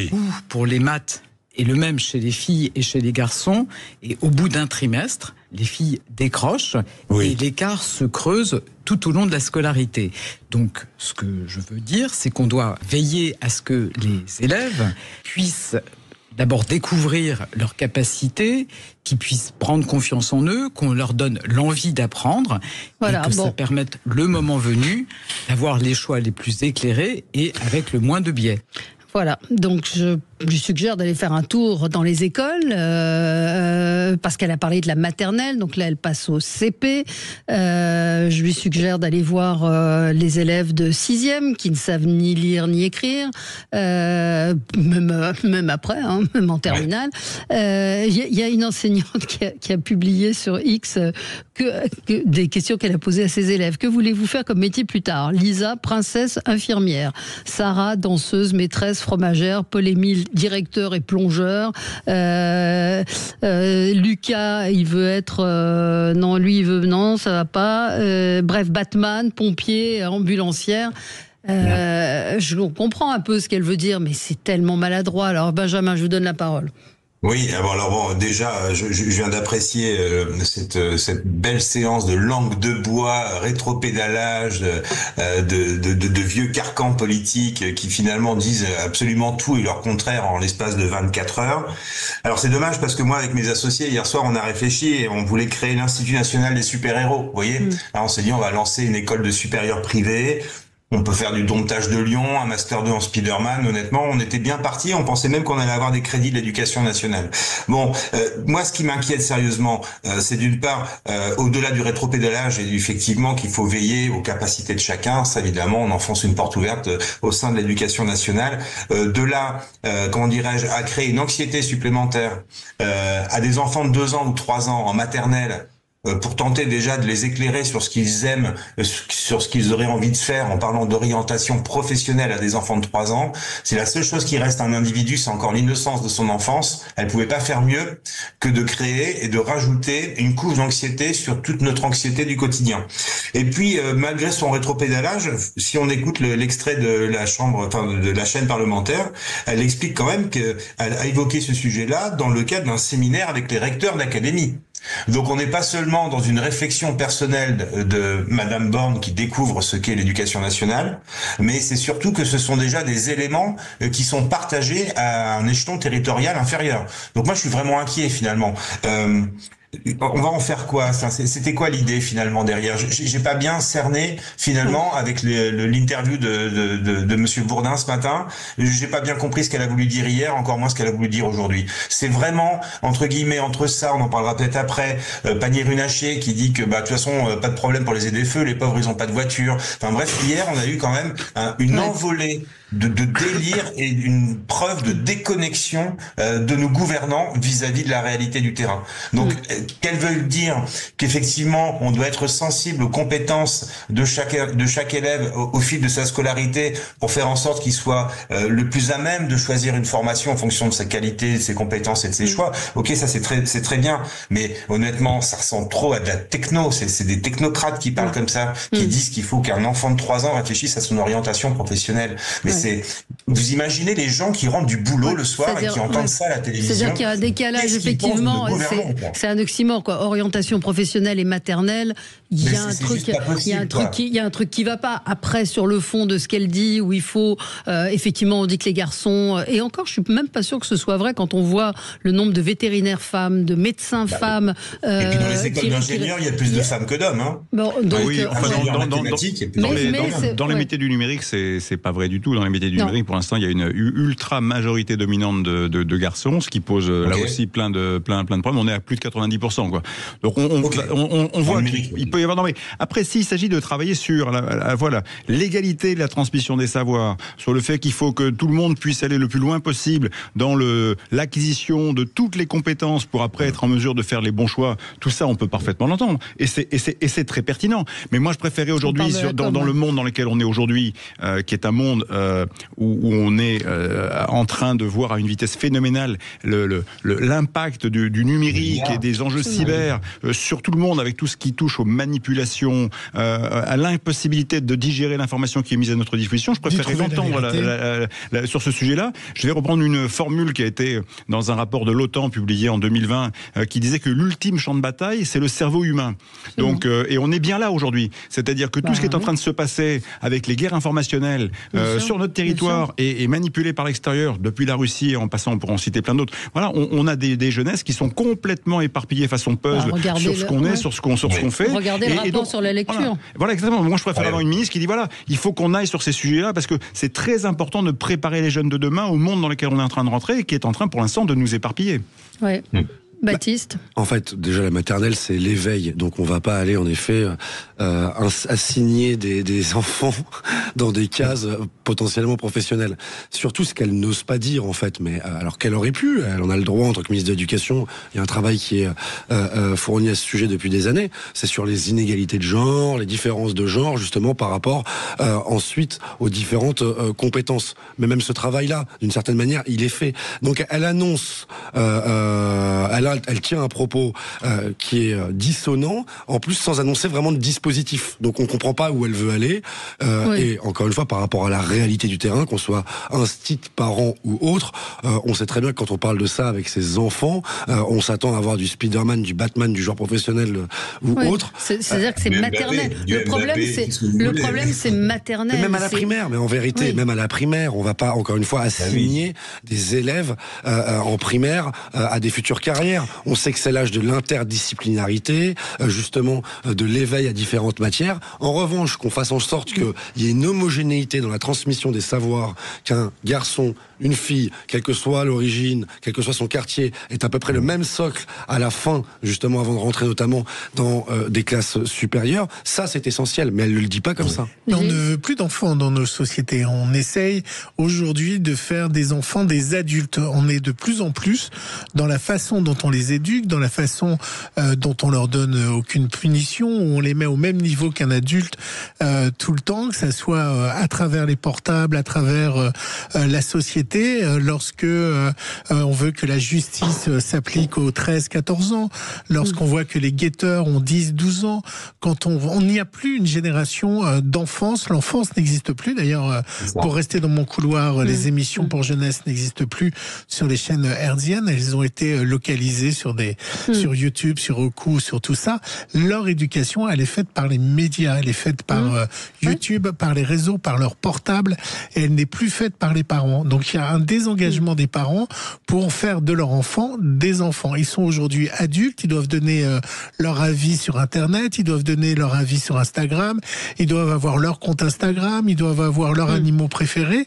pour les maths, et le même chez les filles et chez les garçons. Et au bout d'un trimestre, les filles décrochent et l'écart se creuse tout au long de la scolarité. Donc, ce que je veux dire, c'est qu'on doit veiller à ce que les élèves puissent d'abord découvrir leurs capacités, qu'ils puissent prendre confiance en eux, qu'on leur donne l'envie d'apprendre, et que ça permette, le moment venu, d'avoir les choix les plus éclairés et avec le moins de biais. Voilà, donc je lui suggère d'aller faire un tour dans les écoles, parce qu'elle a parlé de la maternelle, donc là elle passe au CP. Je lui suggère d'aller voir les élèves de 6e qui ne savent ni lire ni écrire, même après, hein, même en terminale. Y a une enseignante qui a publié sur X que des questions qu'elle a posées à ses élèves. Que voulez-vous faire comme métier plus tard? Lisa, princesse, infirmière. Sarah, danseuse, maîtresse, fromagère. Paul-Émile, directeur et plongeur. Lucas, il veut être... non, ça va pas. Bref, Batman, pompier, ambulancière. Je comprends un peu ce qu'elle veut dire, mais c'est tellement maladroit. Alors Benjamin, je vous donne la parole. Oui, alors déjà, je viens d'apprécier cette belle séance de langue de bois, rétropédalage, de vieux carcans politiques qui finalement disent absolument tout et leur contraire en l'espace de 24 heures. Alors c'est dommage parce que moi, avec mes associés, hier soir, on a réfléchi et on voulait créer l'Institut national des super-héros. Vous voyez, là, on s'est dit, on va lancer une école de supérieurs privée. On peut faire du domptage de Lyon, un Master 2 en Spider-Man. Honnêtement, on était bien parti. On pensait même qu'on allait avoir des crédits de l'éducation nationale. Bon, moi, ce qui m'inquiète sérieusement, c'est d'une part, au-delà du rétropédalage, et effectivement qu'il faut veiller aux capacités de chacun. Ça, évidemment, on enfonce une porte ouverte au sein de l'éducation nationale. De là, comment dirais-je, à créer une anxiété supplémentaire à des enfants de 2 ans ou 3 ans en maternelle, pour tenter déjà de les éclairer sur ce qu'ils aiment, sur ce qu'ils auraient envie de faire en parlant d'orientation professionnelle à des enfants de 3 ans. C'est la seule chose qui reste à un individu, c'est encore l'innocence de son enfance. Elle pouvait pas faire mieux que de créer et de rajouter une couche d'anxiété sur toute notre anxiété du quotidien. Et puis, malgré son rétropédalage, si on écoute l'extrait de la de la chaîne parlementaire, elle explique quand même qu'elle a évoqué ce sujet-là dans le cadre d'un séminaire avec les recteurs d'académie. Donc on n'est pas seulement dans une réflexion personnelle de Madame Borne qui découvre ce qu'est l'éducation nationale, mais c'est surtout que ce sont déjà des éléments qui sont partagés à un échelon territorial inférieur. Donc moi je suis vraiment inquiet finalement. On va en faire quoi? C'était quoi l'idée finalement derrière? J'ai pas bien cerné finalement avec l'interview de Monsieur Bourdin ce matin. J'ai pas bien compris ce qu'elle a voulu dire hier, encore moins ce qu'elle a voulu dire aujourd'hui. C'est vraiment entre guillemets entre ça, on en parlera peut-être après. Pannier-Runacher qui dit que de toute façon pas de problème pour les ZFE, les pauvres ils ont pas de voiture. Enfin bref, hier on a eu quand même une envolée de délire et une preuve de déconnexion de nos gouvernants vis-à-vis de la réalité du terrain. Donc, qu'elles veulent dire qu'effectivement, on doit être sensible aux compétences de chaque élève au fil de sa scolarité pour faire en sorte qu'il soit le plus à même de choisir une formation en fonction de sa qualité, de ses compétences et de ses choix. Ok, ça c'est très bien, mais honnêtement, ça ressemble trop à de la techno. C'est des technocrates qui parlent comme ça, qui disent qu'il faut qu'un enfant de 3 ans réfléchisse à son orientation professionnelle. Mais vous imaginez les gens qui rentrent du boulot le soir et qui entendent ça à la télévision. C'est-à-dire qu'il y a un décalage, effectivement. C'est un oxymore, quoi. Orientation professionnelle et maternelle. Il y a un truc qui va pas. Après, sur le fond de ce qu'elle dit, où il faut, effectivement, on dit que les garçons, et encore, je suis même pas sûr que ce soit vrai quand on voit le nombre de vétérinaires femmes, de médecins femmes. Et puis dans les écoles d'ingénieurs, il y a plus de femmes que d'hommes, hein. Bon, donc, oui, dans les métiers du numérique, c'est pas vrai du tout. Dans les métiers du numérique, pour l'instant, il y a une ultra majorité dominante de garçons, ce qui pose là aussi plein de problèmes. On est à plus de 90%, quoi. Donc on voit qu'il peut y avoir. Non, mais après, s'il s'agit de travailler sur l'égalité de la transmission des savoirs, sur le fait qu'il faut que tout le monde puisse aller le plus loin possible dans l'acquisition de toutes les compétences pour après être en mesure de faire les bons choix, tout ça, on peut parfaitement l'entendre. Et c'est très pertinent. Mais moi, je préférais aujourd'hui, dans le monde dans lequel on est aujourd'hui, qui est un monde où on est en train de voir à une vitesse phénoménale l'impact du numérique et des enjeux cyber sur tout le monde, avec tout ce qui touche aux manipulations, à l'impossibilité de digérer l'information qui est mise à notre disposition. Je préférerais l'entendre sur ce sujet-là. Je vais reprendre une formule qui a été dans un rapport de l'OTAN publié en 2020 qui disait que l'ultime champ de bataille, c'est le cerveau humain. Donc, et on est bien là aujourd'hui. C'est-à-dire que tout ce qui est en train de se passer avec les guerres informationnelles sur notre territoire et manipulé par l'extérieur, depuis la Russie en passant, pour en citer plein d'autres. Voilà, on a des jeunesses qui sont complètement éparpillées façon puzzle sur ce qu'on est, sur ce qu'on fait. Regardez le rapport sur la lecture. Voilà, exactement. Moi, je préfère avoir une ministre qui dit voilà, il faut qu'on aille sur ces sujets-là parce que c'est très important de préparer les jeunes de demain au monde dans lequel on est en train de rentrer et qui est en train, pour l'instant, de nous éparpiller. Ouais. Baptiste. En fait, déjà la maternelle, c'est l'éveil. Donc on va pas aller en effet assigner des enfants dans des cases potentiellement professionnelles. Surtout ce qu'elle n'ose pas dire en fait. Mais alors qu'elle aurait pu, elle en a le droit en tant que ministre de l'Éducation. Il y a un travail qui est fourni à ce sujet depuis des années. C'est sur les inégalités de genre, les différences de genre, justement par rapport ensuite aux différentes compétences. Mais même ce travail-là, d'une certaine manière, il est fait. Donc elle annonce, elle tient un propos qui est dissonant, en plus sans annoncer vraiment de dispositif. Donc on comprend pas où elle veut aller. Et encore une fois, par rapport à la réalité du terrain, qu'on soit instit, parent ou autre, on sait très bien que quand on parle de ça avec ses enfants, on s'attend à avoir du Spider-Man, du Batman, du genre professionnel ou autre. C'est-à-dire que c'est maternel. Le problème, c'est maternel. Même à la primaire, mais en vérité, même à la primaire, on va pas, encore une fois, assigner des élèves en primaire à des futures carrières. On sait que c'est l'âge de l'interdisciplinarité, justement de l'éveil à différentes matières. En revanche, qu'on fasse en sorte qu'il y ait une homogénéité dans la transmission des savoirs, qu'un garçon, une fille, quelle que soit l'origine, quel que soit son quartier, ait à peu près le même socle à la fin, justement avant de rentrer notamment dans des classes supérieures, ça c'est essentiel, mais elle ne le dit pas comme ça. Mais on ne veut plus d'enfants dans nos sociétés. On essaye aujourd'hui de faire des enfants des adultes. On est de plus en plus dans la façon dont on les éduque, dans la façon dont on leur donne aucune punition, où on les met au même niveau qu'un adulte tout le temps, que ça soit à travers les portables, à travers la société, lorsque on veut que la justice s'applique aux 13-14 ans, lorsqu'on voit que les guetteurs ont 10-12 ans, quand on n'y a plus une génération d'enfance, l'enfance n'existe plus d'ailleurs, pour rester dans mon couloir, les émissions pour jeunesse n'existent plus sur les chaînes hertziennes, elles ont été localisées diffusée sur sur YouTube, sur Roku, sur tout ça. Leur éducation, elle est faite par les médias, elle est faite par YouTube, par les réseaux, par leur portable, et elle n'est plus faite par les parents. Donc il y a un désengagement des parents pour faire de leurs enfants des enfants. Ils sont aujourd'hui adultes, ils doivent donner leur avis sur Internet, ils doivent donner leur avis sur Instagram, ils doivent avoir leur compte Instagram, ils doivent avoir leurs animaux préférés.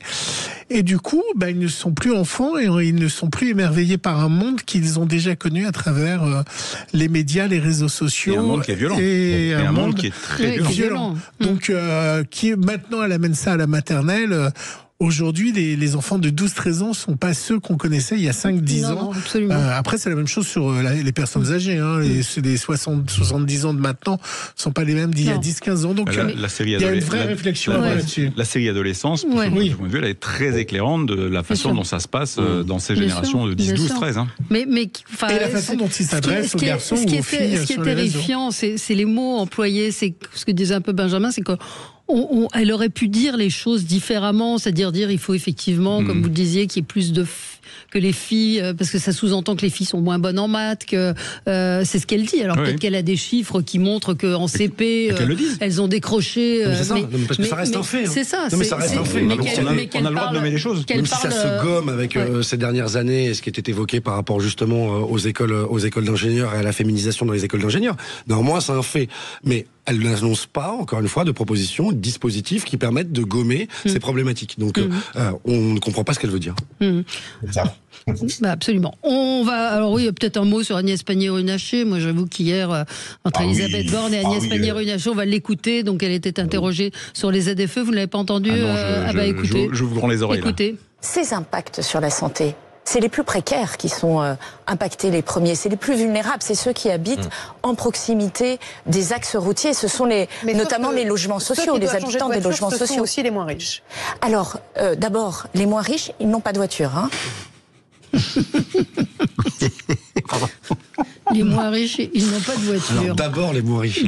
Et du coup, ils ne sont plus enfants et ils ne sont plus émerveillés par un monde qu'ils ont déjà connu à travers les médias, les réseaux sociaux. Et un monde qui est violent. Et un monde qui est très violent. Donc, maintenant, elle amène ça à la maternelle. Aujourd'hui, les enfants de 12-13 ans ne sont pas ceux qu'on connaissait il y a 5-10 ans. Absolument. Après, c'est la même chose sur les personnes âgées. Les 70 ans de maintenant ne sont pas les mêmes d'il y a 10-15 ans. Donc, la série il y a une vraie réflexion là-dessus. La série Adolescence, pour ce point de vue, elle est très éclairante de la façon dont ça se passe dans ces générations de 10, 12, 13. Et la façon dont ils s'adressent aux garçons ou aux filles. Ce qui est terrifiant, c'est les mots employés. C'est ce que disait un peu Benjamin, c'est que elle aurait pu dire les choses différemment, c'est-à-dire dire il faut effectivement, comme vous le disiez, qu'il y ait plus que les filles, parce que ça sous-entend que les filles sont moins bonnes en maths, que c'est ce qu'elle dit. Alors peut-être qu'elle a des chiffres qui montrent qu'en CP, elles ont décroché. Parce que ça reste un fait. C'est ça. Non, mais ça reste un fait. On a le droit de nommer les choses. Même si ça se gomme avec ces dernières années, et ce qui était évoqué par rapport justement aux écoles d'ingénieurs et à la féminisation dans les écoles d'ingénieurs. Néanmoins, c'est un fait. Mais elle n'annonce pas, encore une fois, de propositions, de dispositifs qui permettent de gommer ces problématiques. Donc, on ne comprend pas ce qu'elle veut dire. C'est ça. Absolument. Alors oui, peut-être un mot sur Agnès Pannier-Runacher. Moi, j'avoue qu'hier, entre Elisabeth Borne et Agnès Pannier-Runacher, on va l'écouter. Donc, elle était interrogée sur les ZFE. Vous ne l'avez pas entendu? Écoutez. J'ouvre grand les oreilles. Écoutez. Ces impacts sur la santé, c'est les plus précaires qui sont impactés les premiers, c'est les plus vulnérables, c'est ceux qui habitent en proximité des axes routiers, ce sont notamment les logements sociaux, les habitants des logements sociaux. Ce sont aussi les moins riches. Alors, d'abord, les moins riches, ils n'ont pas de voiture. Les moins riches, ils n'ont pas de voiture. Alors, d'abord les moins riches.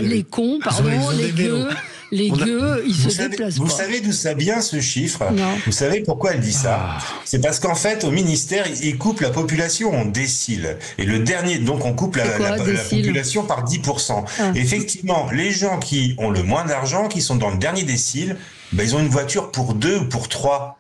Les cons, pardon, les gueux. Les gueux, ils se déplacent pas. Vous savez d'où ça vient ce chiffre? Non. Vous savez pourquoi elle dit ça? C'est parce qu'en fait, au ministère, ils coupent la population en déciles. Et le dernier, donc on coupe la population par 10%. Effectivement, les gens qui ont le moins d'argent, qui sont dans le dernier décile, ils ont une voiture pour 2 ou pour 3.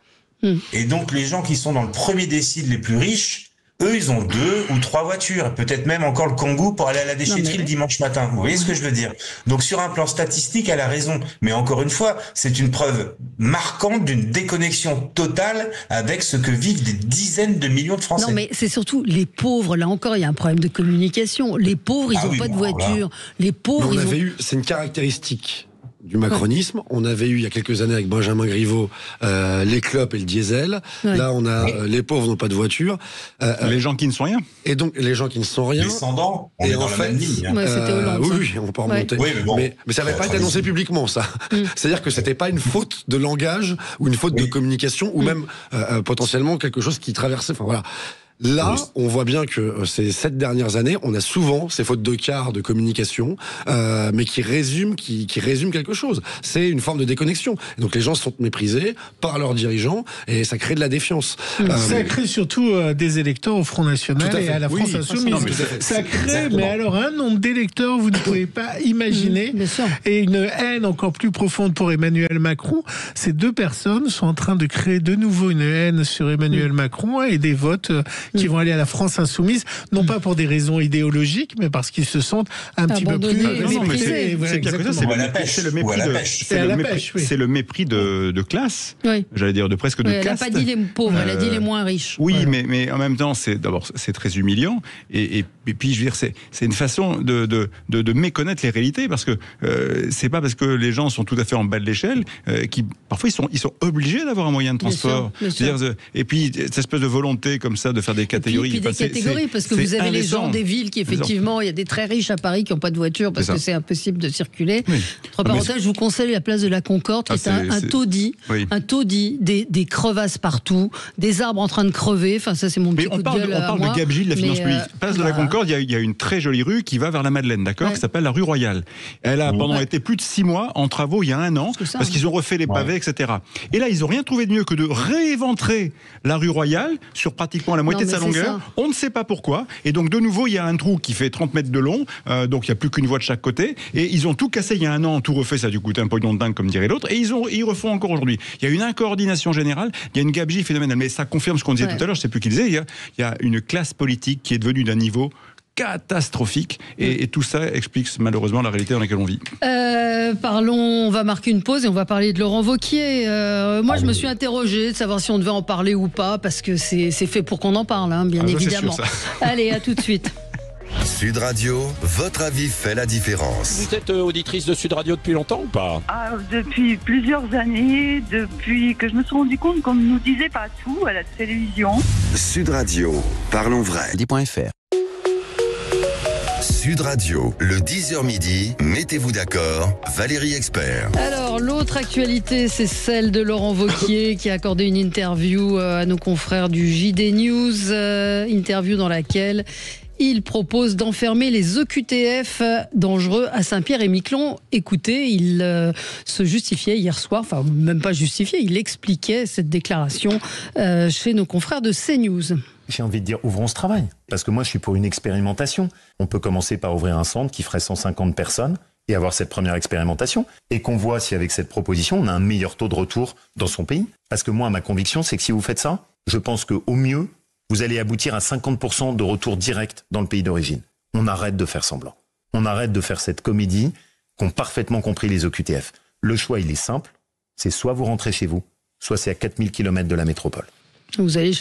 Et donc les gens qui sont dans le premier décile, les plus riches, eux, ils ont 2 ou 3 voitures, peut-être même encore le Kangoo pour aller à la déchetterie le dimanche matin. Vous voyez ce que je veux dire? Donc sur un plan statistique, elle a raison. Mais encore une fois, c'est une preuve marquante d'une déconnexion totale avec ce que vivent des dizaines de millions de Français. Non, mais c'est surtout les pauvres. Là encore, il y a un problème de communication. Les pauvres, ils n'ont pas de voiture. Les pauvres, c'est une caractéristique du macronisme. On avait eu il y a quelques années avec Benjamin Griveaux les clopes et le diesel. Là, on a les pauvres n'ont pas de voiture. Les gens qui ne sont rien. Et donc les gens qui ne sont rien. Les sans-dents, on est dans la même ligne. C'était Hollande. Oui, on peut remonter. Oui, mais ça n'avait pas été annoncé publiquement, ça. C'est-à-dire que c'était pas une faute de langage ou une faute de communication ou même potentiellement quelque chose qui traversait. Enfin voilà. Là, on voit bien que ces 7 dernières années, on a souvent ces fautes de quart de communication, mais qui résument quelque chose. C'est une forme de déconnexion. Et donc les gens sont méprisés par leurs dirigeants et ça crée de la défiance. Ça crée surtout des électeurs au Front National et à la France Insoumise. Ça crée, mais alors un nombre d'électeurs, vous ne pouvez pas imaginer, et une haine encore plus profonde pour Emmanuel Macron. Ces deux personnes sont en train de créer de nouveau une haine sur Emmanuel Macron et des votes qui vont aller à la France Insoumise, non pas pour des raisons idéologiques, mais parce qu'ils se sentent un petit peu plus méprisés. C'est le mépris de classe, j'allais dire de presque de caste. Elle n'a pas dit les pauvres, elle a dit les moins riches. Oui, mais en même temps, c'est très humiliant, et puis je veux dire, c'est une façon de méconnaître les réalités, parce que c'est pas parce que les gens sont tout à fait en bas de l'échelle qui parfois ils sont obligés d'avoir un moyen de transport. Bien sûr. Et puis cette espèce de volonté comme ça de faire des catégories. Et puis des catégories, parce que vous avez les gens des villes qui, effectivement, il y a des très riches à Paris qui n'ont pas de voiture parce que c'est impossible de circuler. Entre parenthèses, je vous conseille la place de la Concorde, qui est un taudis, des crevasses partout, des arbres en train de crever. Enfin, ça, c'est mon petit coup de gueule. On parle de gabegie de la finance publique. Place de la Concorde. Corse, il y a une très jolie rue qui va vers la Madeleine, d'accord, qui s'appelle la rue Royale. Elle a pendant été plus de 6 mois en travaux il y a 1 an, parce qu'ils ont refait les pavés, etc. Et là, ils n'ont rien trouvé de mieux que de rééventrer la rue Royale sur pratiquement la moitié de sa longueur. On ne sait pas pourquoi. Et donc, de nouveau, il y a un trou qui fait 30 mètres de long, donc il n'y a plus qu'une voie de chaque côté. Et ils ont tout cassé il y a 1 an, tout refait, ça a dû coûter un pognon de dingue, comme dirait l'autre. Et ils refont encore aujourd'hui. Il y a une incoordination générale, il y a une gabegie phénoménale. Mais ça confirme ce qu'on disait tout à l'heure, je ne sais plus qui disait, il y a une classe politique qui est devenue d'un niveau catastrophique et tout ça explique malheureusement la réalité dans laquelle on vit. On va marquer une pause et on va parler de Laurent Wauquiez. Moi je me suis interrogée de savoir si on devait en parler ou pas, parce que c'est fait pour qu'on en parle, hein, bien évidemment. Sûr, allez, à tout de suite. Sud Radio, votre avis fait la différence. Vous êtes auditrice de Sud Radio depuis longtemps ou pas ? Depuis plusieurs années, depuis que je me suis rendu compte qu'on ne nous disait pas tout à la télévision. Sud Radio, parlons vrai. .fr. Sud Radio, le 10h midi, mettez-vous d'accord, Valérie Expert. Alors, l'autre actualité, c'est celle de Laurent Wauquiez qui a accordé une interview à nos confrères du JD News, interview dans laquelle il propose d'enfermer les OQTF dangereux à Saint-Pierre-et-Miquelon. Écoutez, il se justifiait hier soir, enfin même pas justifié, il expliquait cette déclaration chez nos confrères de CNews. J'ai envie de dire, ouvrons ce travail. Parce que moi, je suis pour une expérimentation. On peut commencer par ouvrir un centre qui ferait 150 personnes et avoir cette première expérimentation. Et qu'on voit si avec cette proposition, on a un meilleur taux de retour dans son pays. Parce que moi, ma conviction, c'est que si vous faites ça, je pense qu'au mieux, vous allez aboutir à 50% de retour direct dans le pays d'origine. On arrête de faire semblant. On arrête de faire cette comédie qu'ont parfaitement compris les OQTF. Le choix, il est simple. C'est soit vous rentrez chez vous, soit c'est à 4000 km de la métropole. Vous allez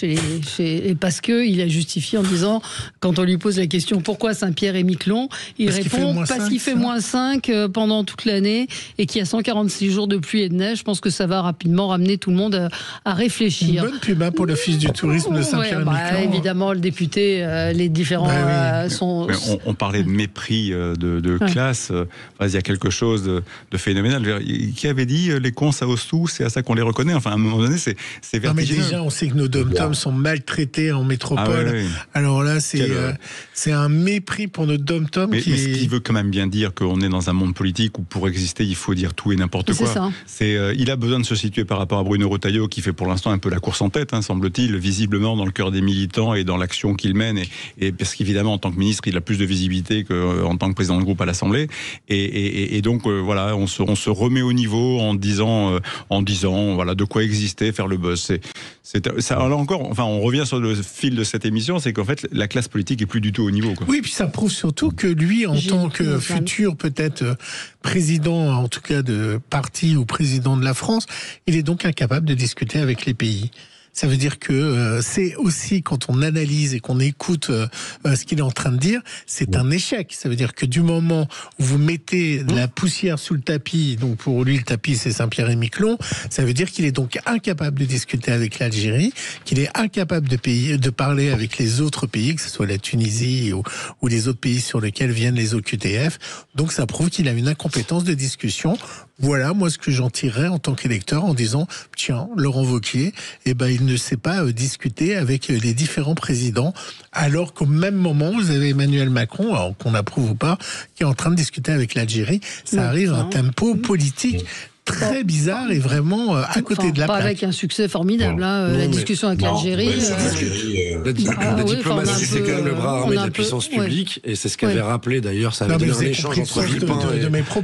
parce que il a justifié en disant, quand on lui pose la question pourquoi Saint-Pierre-et-Miquelon, il répond parce qu'il fait moins 5 pendant toute l'année et qu'il y a 146 jours de pluie et de neige. Je pense que ça va rapidement ramener tout le monde à réfléchir. Une bonne pub pour l'Office du tourisme de Saint-Pierre-et-Miquelon. Évidemment, le député, les différents sont... On parlait de mépris de classe. Il y a quelque chose de phénoménal. Qui avait dit les cons ça hausse tout, c'est à ça qu'on les reconnaît. Enfin, à un moment donné, c'est vertigineux. Mais déjà, on sait que nos dom-toms sont maltraités en métropole. Oui. Alors là, c'est un mépris pour nos dom-toms. Mais ce qui veut quand même bien dire qu'on est dans un monde politique où pour exister, il faut dire tout et n'importe quoi. Il a besoin de se situer par rapport à Bruno Retailleau, qui fait pour l'instant un peu la course en tête, semble-t-il, visiblement dans le cœur des militants et dans l'action qu'il mène. Et parce qu'évidemment, en tant que ministre, il a plus de visibilité qu'en tant que président de groupe à l'Assemblée. Et donc, voilà, on se remet au niveau en disant voilà, de quoi exister, faire le buzz. Alors encore, enfin, on revient sur le fil de cette émission, c'est qu'en fait, la classe politique est plus du tout au niveau, quoi. Oui, puis ça prouve surtout que lui, en tant que futur, peut-être, président, en tout cas de parti ou président de la France, il est donc incapable de discuter avec les pays. Ça veut dire que c'est aussi, quand on analyse et qu'on écoute ce qu'il est en train de dire, c'est un échec. Ça veut dire que du moment où vous mettez de la poussière sous le tapis, donc pour lui le tapis c'est Saint-Pierre-et-Miquelon, ça veut dire qu'il est donc incapable de discuter avec l'Algérie, qu'il est incapable de parler avec les autres pays, que ce soit la Tunisie ou les autres pays sur lesquels viennent les OQTF. Donc ça prouve qu'il a une incompétence de discussion. Voilà, moi, ce que j'en tirerais en tant qu'électeur en disant, tiens, Laurent Wauquiez, il ne sait pas discuter avec les différents présidents, alors qu'au même moment, vous avez Emmanuel Macron, alors qu'on approuve ou pas, qui est en train de discuter avec l'Algérie. Ça arrive à un tempo politique très bizarre et vraiment à côté de la plaque. Pas avec un succès formidable, la discussion avec l'Algérie. La diplomatie, c'est quand même le bras armé de la puissance publique, et c'est ce qu'avait rappelé d'ailleurs, ça avait donné un échange entre Villepin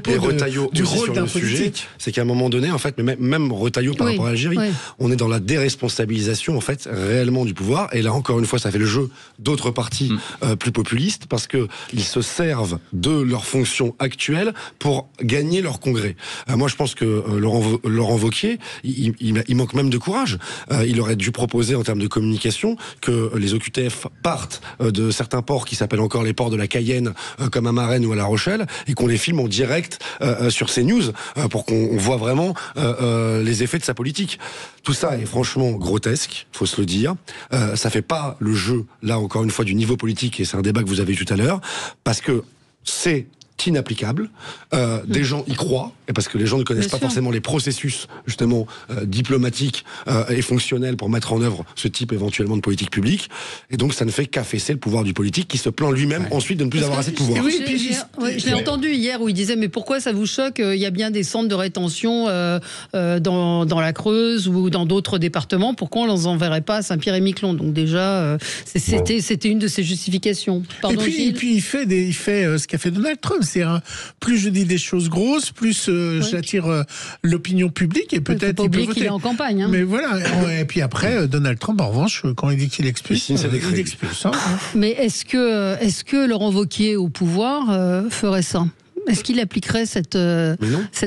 et Retailleau sur le sujet. C'est qu'à un moment donné, en fait, même Retailleau par rapport à l'Algérie, on est dans la déresponsabilisation, en fait, réellement du pouvoir, et là encore une fois, ça fait le jeu d'autres partis plus populistes, parce qu'ils se servent de leur fonction actuelle pour gagner leur congrès. Moi, je pense que Laurent Wauquiez, il manque même de courage. Il aurait dû proposer en termes de communication que les OQTF partent de certains ports qui s'appellent encore les ports de la Cayenne, comme à Marennes ou à La Rochelle, et qu'on les filme en direct sur CNews pour qu'on voit vraiment les effets de sa politique. Tout ça est franchement grotesque, faut se le dire. Ça fait pas le jeu, là encore une fois, du niveau politique, et c'est un débat que vous avez eu tout à l'heure, parce que c'est inapplicable. Des gens y croient, et parce que les gens ne connaissent pas forcément les processus justement diplomatiques et fonctionnels pour mettre en œuvre ce type éventuellement de politique publique. Et donc ça ne fait qu'affaisser le pouvoir du politique qui se plaint lui-même ensuite de ne plus avoir assez de pouvoir. Je l'ai entendu hier où il disait mais pourquoi ça vous choque? Il y a bien des centres de rétention dans la Creuse ou dans d'autres départements. Pourquoi on ne les enverrait pas à Saint-Pierre-et-Miquelon? Donc déjà c'était une de ses justifications. Pardon, et puis il fait ce qu'a fait Donald Trump. C'est plus je dis des choses grosses, plus j'attire l'opinion publique et peut-être il peut voter. Qu'il est en campagne. Hein. Mais voilà. Et puis après, Donald Trump, en revanche, quand il dit qu'il expulse, il expulse. Hein. Mais est-ce que Laurent Wauquiez au pouvoir ferait ça? Est-ce qu'il appliquerait cette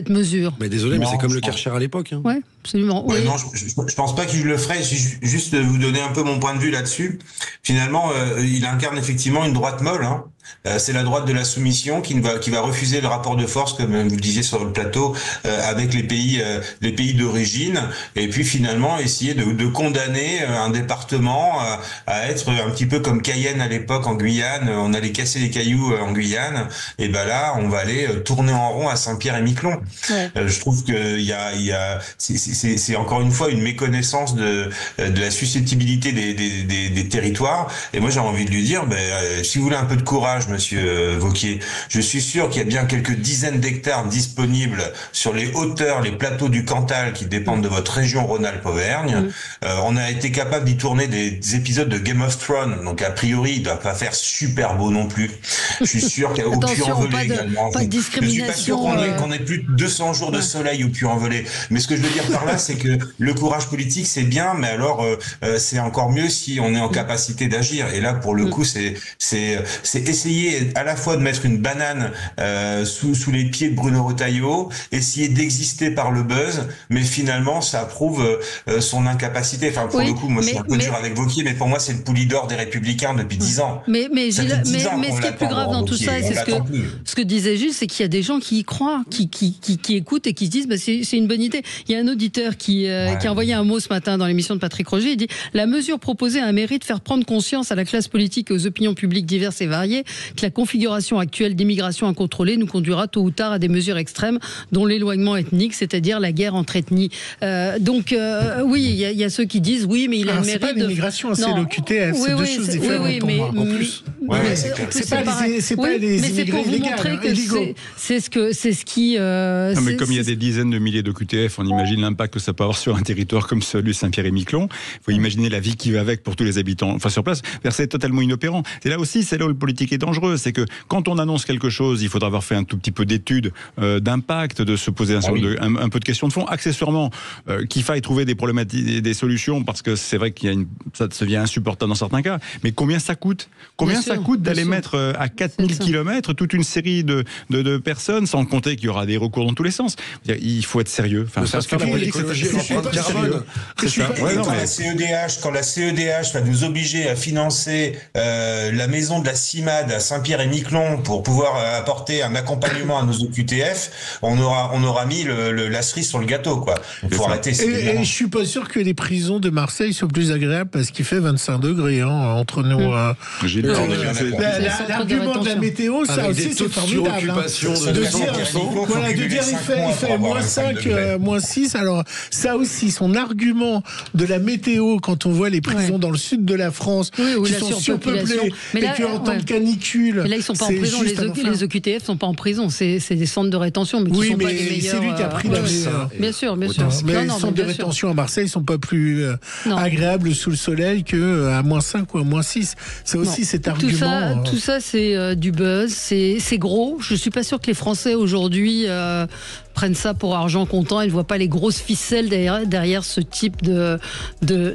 mesure? Mais désolé, mais c'est comme le Karcher à l'époque. Hein. Oui, absolument. Ouais, non, je pense pas qu'il le ferait. Juste vous donner un peu mon point de vue là-dessus. Finalement, il incarne effectivement une droite molle. Hein. C'est la droite de la soumission qui va refuser le rapport de force, comme vous le disiez sur le plateau, avec les pays d'origine, et puis finalement essayer de condamner un département à être un petit peu comme Cayenne à l'époque en Guyane. On allait casser les cailloux en Guyane, et ben là on va aller tourner en rond à Saint-Pierre-et-Miquelon. Ouais. Je trouve que c'est encore une fois une méconnaissance de la susceptibilité des territoires. Et moi j'ai envie de lui dire, si vous voulez un peu de courage, monsieur Wauquiez, je suis sûr qu'il y a bien quelques dizaines d'hectares disponibles sur les hauteurs, les plateaux du Cantal qui dépendent de votre région Rhône-Alpes-Auvergne. On a été capable d'y tourner des épisodes de Game of Thrones, donc a priori il ne doit pas faire super beau non plus. Je suis sûr qu'il y a au Puy-en-Velay également. Pas de discrimination. Je suis pas sûr qu'on ait plus de 200 jours de soleil au Puy-en-Velay. Mais ce que je veux dire par là, c'est que le courage politique c'est bien, mais alors c'est encore mieux si on est en capacité d'agir. Et là pour le coup c'est essayer à la fois de mettre une banane sous les pieds de Bruno Retailleau, essayer d'exister par le buzz, mais finalement ça prouve son incapacité. Enfin pour le coup, moi je suis un peu dur avec Wauquiez, mais pour moi c'est le pouli d'or des Républicains depuis 10 ans. Mais ce qui est plus grave dans tout ça, c'est ce que disait Gilles, c'est qu'il y a des gens qui y croient, qui écoutent et qui se disent c'est une bonne idée. Il y a un auditeur qui a envoyé un mot ce matin dans l'émission de Patrick Roger, il dit la mesure proposée a un mérite de faire prendre conscience à la classe politique et aux opinions publiques diverses et variées que la configuration actuelle d'immigration incontrôlée nous conduira tôt ou tard à des mesures extrêmes, dont l'éloignement ethnique, c'est-à-dire la guerre entre ethnies. Oui, il y a ceux qui disent oui, mais il a le mérite. C'est pas l'immigration, c'est le QTF, c'est deux choses différentes pour moi. En plus. C'est pas les immigrés illégaux. C'est ce qui. Non, mais comme il y a des dizaines de milliers de QTF, on imagine l'impact que ça peut avoir sur un territoire comme celui de Saint-Pierre-et-Miquelon. Il faut imaginer la vie qui va avec pour tous les habitants. Enfin, sur place, c'est totalement inopérant. C'est là où le politique est dangereux. C'est que quand on annonce quelque chose, il faudra avoir fait un tout petit peu d'études d'impact, de se poser un peu de questions de fond. Accessoirement, qu'il faille trouver des problématiques, des solutions, parce que c'est vrai ça devient insupportable dans certains cas. Mais combien ça coûte? Combien ça coûte d'aller mettre à 4000 km toute une série de personnes, sans compter qu'il y aura des recours dans tous les sens? Il faut être sérieux. Enfin, parce que la politique, quand la CEDH va nous obliger à financer la maison de la CIMAD à Saint-Pierre-et-Miquelon pour pouvoir apporter un accompagnement à nos OQTF, on aura mis la cerise sur le gâteau, quoi. Il faut arrêter. Et je suis pas sûr que les prisons de Marseille soient plus agréables parce qu'il fait 25 degrés entre nous. L'argument de la météo, ça aussi c'est formidable. De dire il fait moins 5, moins 6. Alors ça aussi, son argument de la météo quand on voit les prisons dans le sud de la France qui sont surpeuplées et qui en temps de canicule. Mais là ils sont pas en prison, les OQTF sont pas en prison, c'est des centres de rétention, mais qui sont pas les meilleurs. C'est lui qui a pris la meilleure. Bien sûr. Mais les centres de rétention à Marseille sont pas plus agréables sous le soleil qu'à moins 5 ou à moins 6. C'est aussi cet argument. Tout ça c'est du buzz, c'est gros. Je suis pas sûr que les Français aujourd'hui prennent ça pour argent comptant. Ils ne voient pas les grosses ficelles derrière ce type de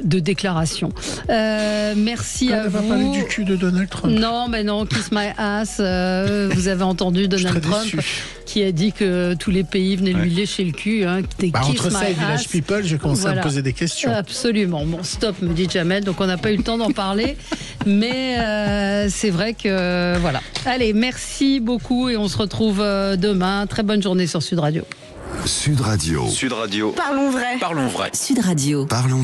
déclaration. Merci à vous. On va parler du cul de Donald Trump. Non, mais non, kiss my ass. Vous avez entendu Donald Trump qui a dit que tous les pays venaient lui lécher le cul. Entre ça et Village People, j'ai commencé à me poser des questions. Absolument. Bon, stop, me dit Jamel. Donc on n'a pas eu le temps d'en parler. Mais c'est vrai que voilà. Allez, merci beaucoup et on se retrouve demain. Très bonne journée sur Sud Radio. Sud Radio. Parlons vrai. Sud Radio. Parlons vrai.